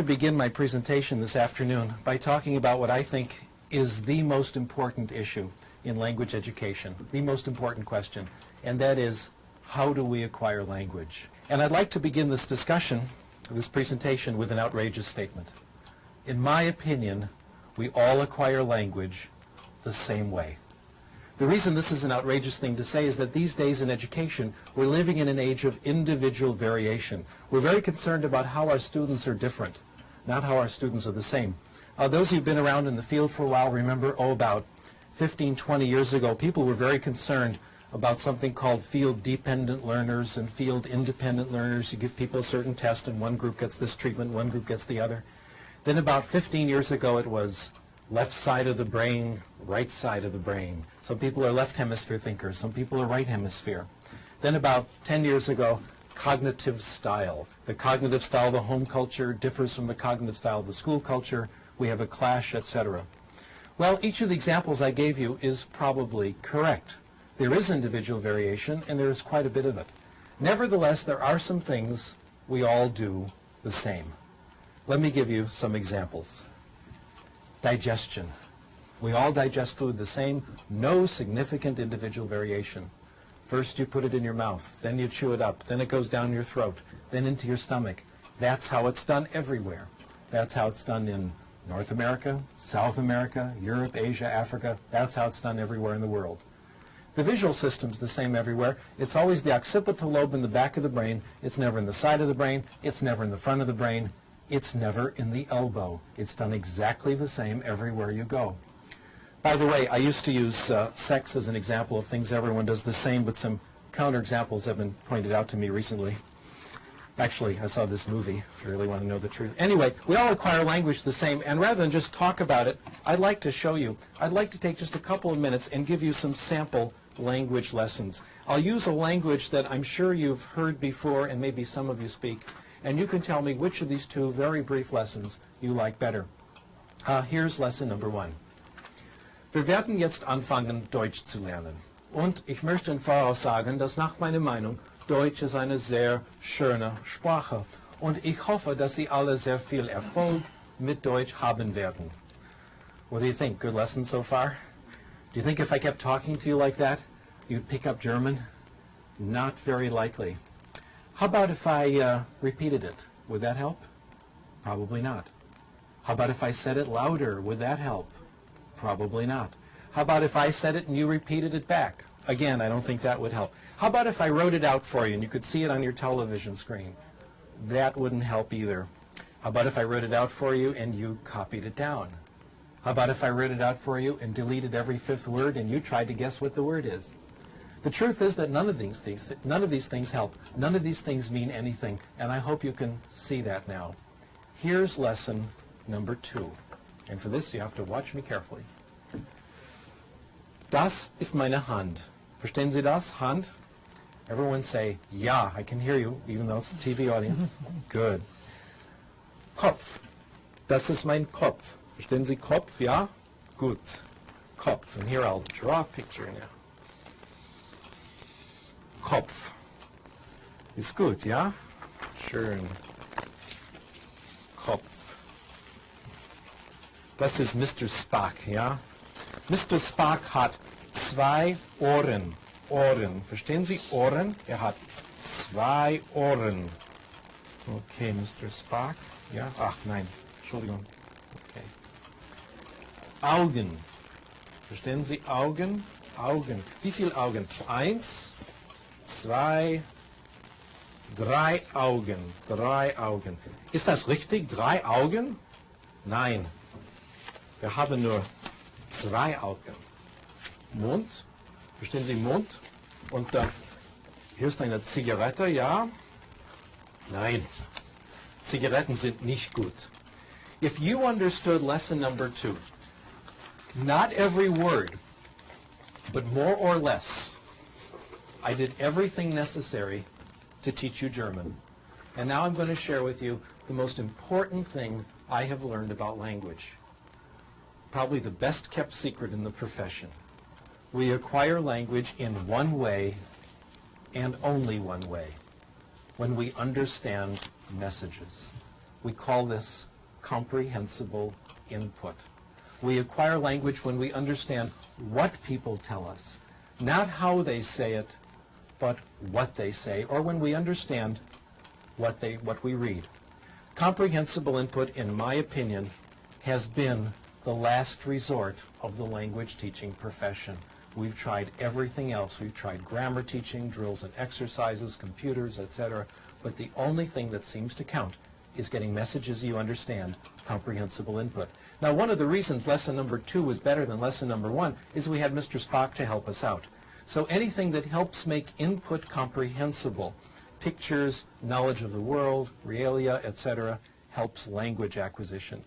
to begin my presentation this afternoon by talking about what I think is the most important issue in language education, the most important question, and that is, how do we acquire language? And I'd like to begin this discussion, this presentation, with an outrageous statement. In my opinion, we all acquire language the same way. The reason this is an outrageous thing to say is that these days in education, we're living in an age of individual variation. We're very concerned about how our students are different, not how our students are the same. Those who've been around in the field for a while remember, about 15, 20 years ago, people were very concerned about something called field-dependent learners and field-independent learners. You give people a certain test and one group gets this treatment, one group gets the other. Then about 15 years ago it was left side of the brain, right side of the brain. Some people are left hemisphere thinkers, some people are right hemisphere. Then about 10 years ago, cognitive style. The cognitive style of the home culture differs from the cognitive style of the school culture. We have a clash, etc. Well, each of the examples I gave you is probably correct. There is individual variation, and there is quite a bit of it. Nevertheless, there are some things we all do the same. Let me give you some examples. Digestion. We all digest food the same, no significant individual variation. First you put it in your mouth, then you chew it up, then it goes down your throat, then into your stomach. That's how it's done everywhere. That's how it's done in North America, South America, Europe, Asia, Africa. That's how it's done everywhere in the world. The visual system's the same everywhere. It's always the occipital lobe in the back of the brain. It's never in the side of the brain. It's never in the front of the brain. It's never in the elbow. It's done exactly the same everywhere you go. By the way, I used to use sex as an example of things everyone does the same, but some counterexamples have been pointed out to me recently. Actually, I saw this movie, if you really want to know the truth. Anyway, we all acquire language the same, and rather than just talk about it, I'd like to show you. I'd like to take just a couple of minutes and give you some sample language lessons. I'll use a language that I'm sure you've heard before, and maybe some of you speak, and you can tell me which of these two very brief lessons you like better. Here's lesson number 1. Wir werden jetzt anfangen, Deutsch zu lernen. Und ich möchte im Voraus sagen, dass nach meiner Meinung Deutsch ist eine sehr schöne Sprache. Und ich hoffe, dass Sie alle sehr viel Erfolg mit Deutsch haben werden. What do you think? Good lesson so far? Do you think if I kept talking to you like that, you'd pick up German? Not very likely. How about if I repeated it? Would that help? Probably not. How about if I said it louder? Would that help? Probably not. How about if I said it and you repeated it back? Again, I don't think that would help. How about if I wrote it out for you and you could see it on your television screen? That wouldn't help either. How about if I wrote it out for you and you copied it down? How about if I wrote it out for you and deleted every 5th word and you tried to guess what the word is? The truth is that none of these things help. None of these things mean anything, and I hope you can see that now. Here's lesson number 2. And for this, you have to watch me carefully. Das ist meine Hand. Verstehen Sie das? Hand? Everyone say, ja, I can hear you, even though it's a TV audience. Good. Kopf. Das ist mein Kopf. Verstehen Sie Kopf? Ja? Gut. Kopf. And here I'll draw a picture now. Kopf. Ist gut, ja? Schön. Kopf. Das ist Mr. Spock, ja? Mr. Spock hat 2 Ohren. Ohren. Verstehen Sie Ohren? Hat 2 Ohren. Okay, Mr. Spock. Ja? Ach, nein. Entschuldigung. Okay. Augen. Verstehen Sie Augen? Augen. Wie viele Augen? 1, 2, 3 Augen. 3 Augen. Ist das richtig? 3 Augen? Nein. Wir haben nur 2 Augen. Mund. Verstehen Sie Mund? Und hier ist eine Zigarette, ja? Nein. Zigaretten sind nicht gut. If you understood lesson number 2, not every word, but more or less, I did everything necessary to teach you German. And now I'm going to share with you the most important thing I have learned about language. Probably the best kept secret in the profession. We acquire language in one way and only one way, when we understand messages. We call this comprehensible input. We acquire language when we understand what people tell us, not how they say it, but what they say, or when we understand what we read. Comprehensible input, in my opinion, has been the last resort of the language teaching profession. We've tried everything else. We've tried grammar teaching, drills and exercises, computers, etc. But the only thing that seems to count is getting messages you understand, comprehensible input. Now, one of the reasons lesson number 2 was better than lesson number 1 is we had Mr. Spock to help us out. So anything that helps make input comprehensible, pictures, knowledge of the world, realia, etc., helps language acquisition.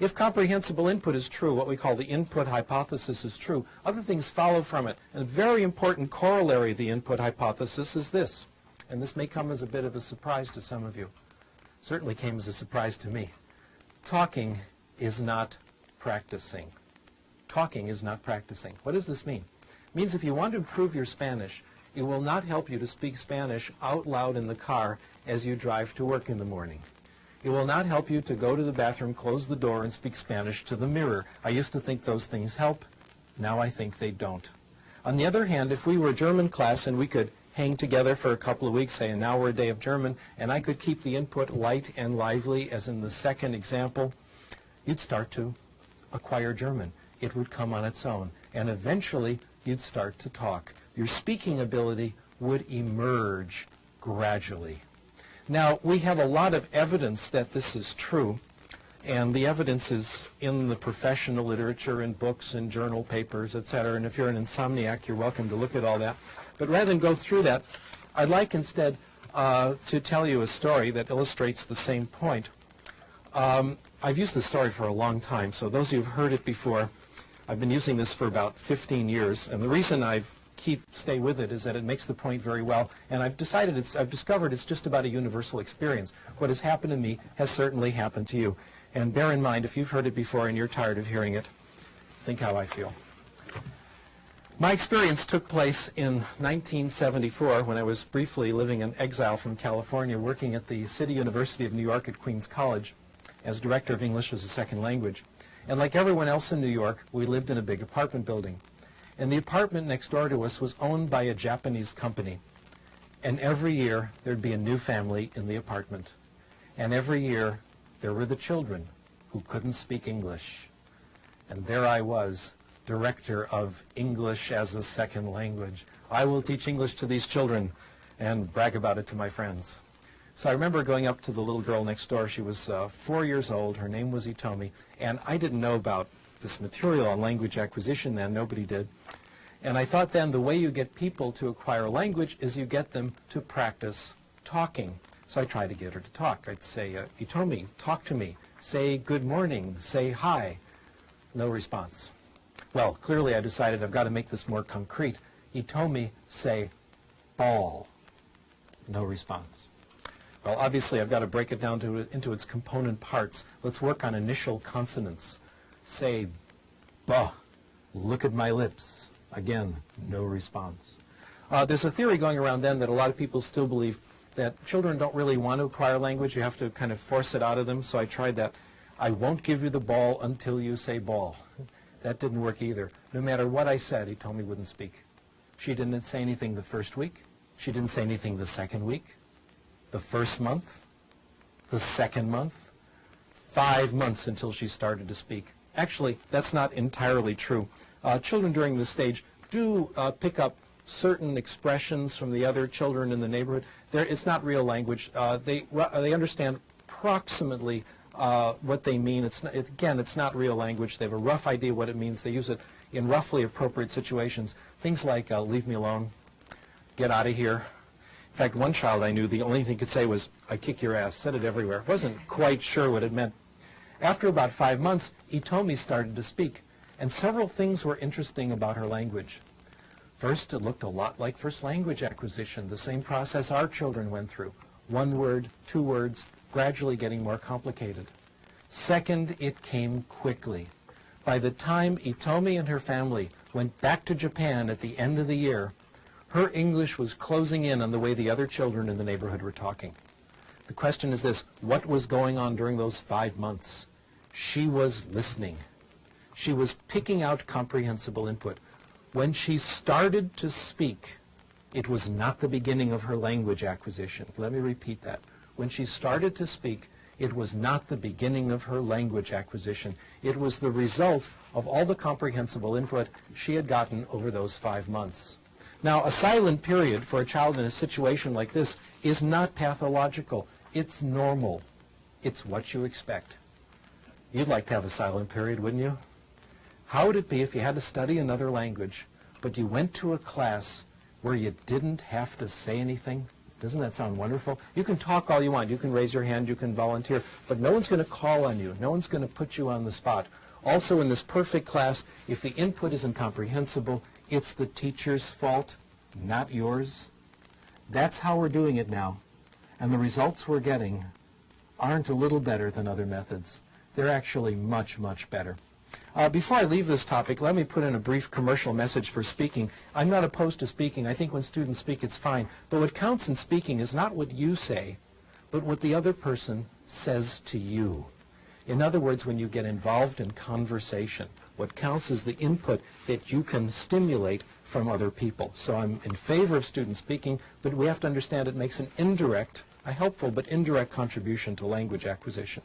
If comprehensible input is true, what we call the input hypothesis is true, other things follow from it. And a very important corollary of the input hypothesis is this, and this may come as a bit of a surprise to some of you. Certainly came as a surprise to me. Talking is not practicing. Talking is not practicing. What does this mean? It means if you want to improve your Spanish, it will not help you to speak Spanish out loud in the car as you drive to work in the morning. It will not help you to go to the bathroom, close the door, and speak Spanish to the mirror. I used to think those things help. Now I think they don't. On the other hand, if we were a German class and we could hang together for a couple of weeks, say an hour a day of German, and I could keep the input light and lively, as in the second example, you'd start to acquire German. It would come on its own. And eventually, you'd start to talk. Your speaking ability would emerge gradually. Now, we have a lot of evidence that this is true, and the evidence is in the professional literature, in books, in journal papers, etc. And if you're an insomniac, you're welcome to look at all that. But rather than go through that, I'd like instead to tell you a story that illustrates the same point. I've used this story for a long time, so those of you who've heard it before, I've been using this for about 15 years, and the reason stay with it is that it makes the point very well, and I've discovered it's just about a universal experience. What has happened to me has certainly happened to you. And bear in mind, if you've heard it before and you're tired of hearing it, think how I feel. My experience took place in 1974 when I was briefly living in exile from California, working at the City University of New York at Queens College as director of English as a second language. And like everyone else in New York, we lived in a big apartment building. And the apartment next door to us was owned by a Japanese company. And every year, there'd be a new family in the apartment. And every year, there were the children who couldn't speak English. And there I was, director of English as a second language. I will teach English to these children and brag about it to my friends. So I remember going up to the little girl next door. She was 4 years old. Her name was Itomi. And I didn't know about this material on language acquisition then. Nobody did. And I thought then the way you get people to acquire language is you get them to practice talking. So I tried to get her to talk. I'd say, Itomi, talk to me. Say good morning. Say hi. No response. Well, clearly I decided I've got to make this more concrete. Itomi, say ball. No response. Well, obviously I've got to break it down into its component parts. Let's work on initial consonants. Say buh. Look at my lips. Again, no response. There's a theory going around then that a lot of people still believe that children don't really want to acquire language. You have to kind of force it out of them. So I tried that. I won't give you the ball until you say ball. That didn't work either. No matter what I said, Itomi wouldn't speak. She didn't say anything the first week. She didn't say anything the second week, the first month, the second month, 5 months until she started to speak. Actually, that's not entirely true. Children during this stage do pick up certain expressions from the other children in the neighborhood. It's not real language. They understand approximately what they mean. It's not real language. They have a rough idea what it means. They use it in roughly appropriate situations. Things like, leave me alone, get out of here. In fact, one child I knew, the only thing he could say was, I kick your ass, said it everywhere. Wasn't quite sure what it meant. After about 5 months, Itomi started to speak. And several things were interesting about her language. First, it looked a lot like first language acquisition, the same process our children went through. 1 word, 2 words, gradually getting more complicated. Second, it came quickly. By the time Itomi and her family went back to Japan at the end of the year, her English was closing in on the way the other children in the neighborhood were talking. The question is this: what was going on during those 5 months? She was listening. She was picking out comprehensible input. When she started to speak, it was not the beginning of her language acquisition. Let me repeat that. When she started to speak, it was not the beginning of her language acquisition. It was the result of all the comprehensible input she had gotten over those 5 months. Now, a silent period for a child in a situation like this is not pathological. It's normal. It's what you expect. You'd like to have a silent period, wouldn't you? How would it be if you had to study another language, but you went to a class where you didn't have to say anything? Doesn't that sound wonderful? You can talk all you want. You can raise your hand. You can volunteer. But no one's going to call on you. No one's going to put you on the spot. Also, in this perfect class, if the input isn't comprehensible, it's the teacher's fault, not yours. That's how we're doing it now. And the results we're getting aren't a little better than other methods. They're actually much, much better. Before I leave this topic, let me put in a brief commercial message for speaking. I'm not opposed to speaking. I think when students speak, it's fine. But what counts in speaking is not what you say, but what the other person says to you. In other words, when you get involved in conversation, what counts is the input that you can stimulate from other people. So I'm in favor of student speaking, but we have to understand it makes an indirect, a helpful but indirect contribution to language acquisition.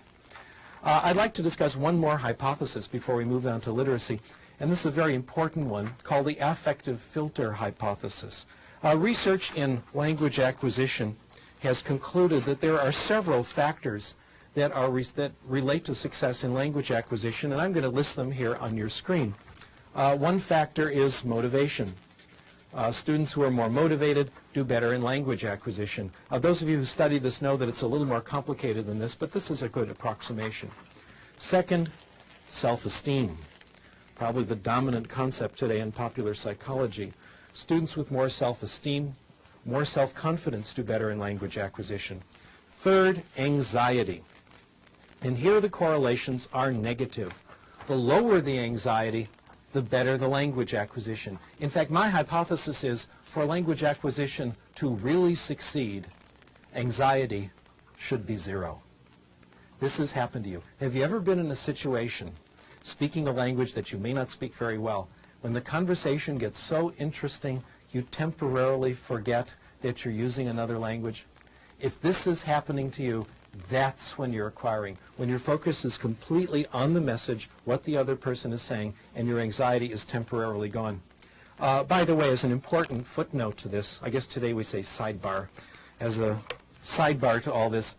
I'd like to discuss one more hypothesis before we move on to literacy, and this is a very important one called the affective filter hypothesis. Research in language acquisition has concluded that there are several factors that relate to success in language acquisition, and I'm going to list them here on your screen. One factor is motivation. Students who are more motivated do better in language acquisition. Those of you who study this know that it's a little more complicated than this, but this is a good approximation. Second, self-esteem. Probably the dominant concept today in popular psychology. Students with more self-esteem, more self-confidence do better in language acquisition. Third, anxiety. And here the correlations are negative. The lower the anxiety, the better the language acquisition. In fact, my hypothesis is for language acquisition to really succeed, anxiety should be 0. This has happened to you. Have you ever been in a situation, speaking a language that you may not speak very well, when the conversation gets so interesting, you temporarily forget that you're using another language? If this is happening to you, that's when you're acquiring. When your focus is completely on the message, what the other person is saying, and your anxiety is temporarily gone. By the way, as an important footnote to this, I guess today we say sidebar, as a sidebar to all this,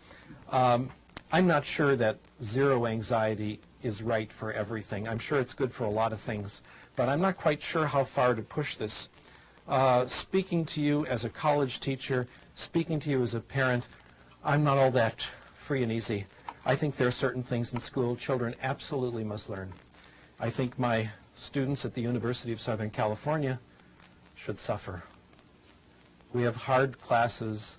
I'm not sure that 0 anxiety is right for everything. I'm sure it's good for a lot of things, but I'm not quite sure how far to push this. Speaking to you as a college teacher, speaking to you as a parent, I'm not all that free and easy. I think there are certain things in school children absolutely must learn. I think my students at the University of Southern California should suffer. We have hard classes,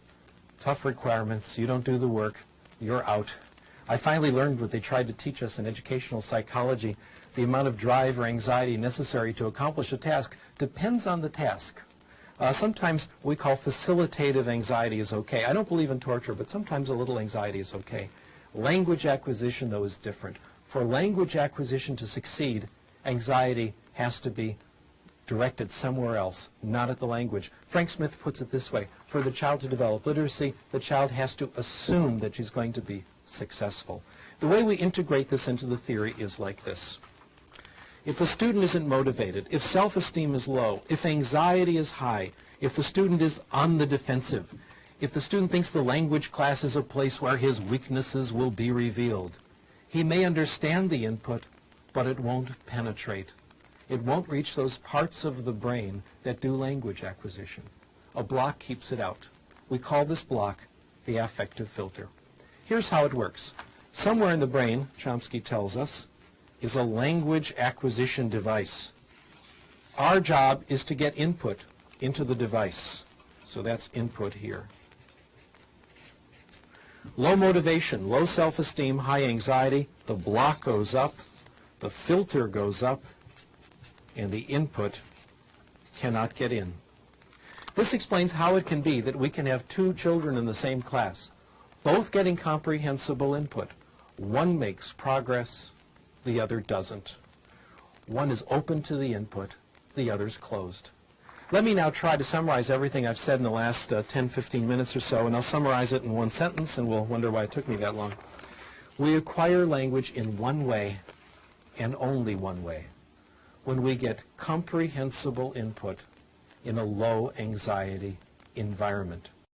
tough requirements. You don't do the work, you're out. I finally learned what they tried to teach us in educational psychology. The amount of drive or anxiety necessary to accomplish a task depends on the task. Sometimes we call facilitative anxiety is okay. I don't believe in torture, but sometimes a little anxiety is okay. Language acquisition, though, is different. For language acquisition to succeed, anxiety has to be directed somewhere else, not at the language. Frank Smith puts it this way: for the child to develop literacy, the child has to assume that she's going to be successful. The way we integrate this into the theory is like this. If a student isn't motivated, if self-esteem is low, if anxiety is high, if the student is on the defensive, if the student thinks the language class is a place where his weaknesses will be revealed, he may understand the input, but it won't penetrate. It won't reach those parts of the brain that do language acquisition. A block keeps it out. We call this block the affective filter. Here's how it works. Somewhere in the brain, Chomsky tells us, is a language acquisition device. Our job is to get input into the device. So that's input here. Low motivation, low self-esteem, high anxiety, the block goes up, the filter goes up, and the input cannot get in. This explains how it can be that we can have 2 children in the same class, both getting comprehensible input. One makes progress, the other doesn't. One is open to the input, the other's closed. Let me now try to summarize everything I've said in the last 10, 15 minutes or so, and I'll summarize it in one sentence, and we'll wonder why it took me that long. We acquire language in one way, and only one way, when we get comprehensible input in a low-anxiety environment.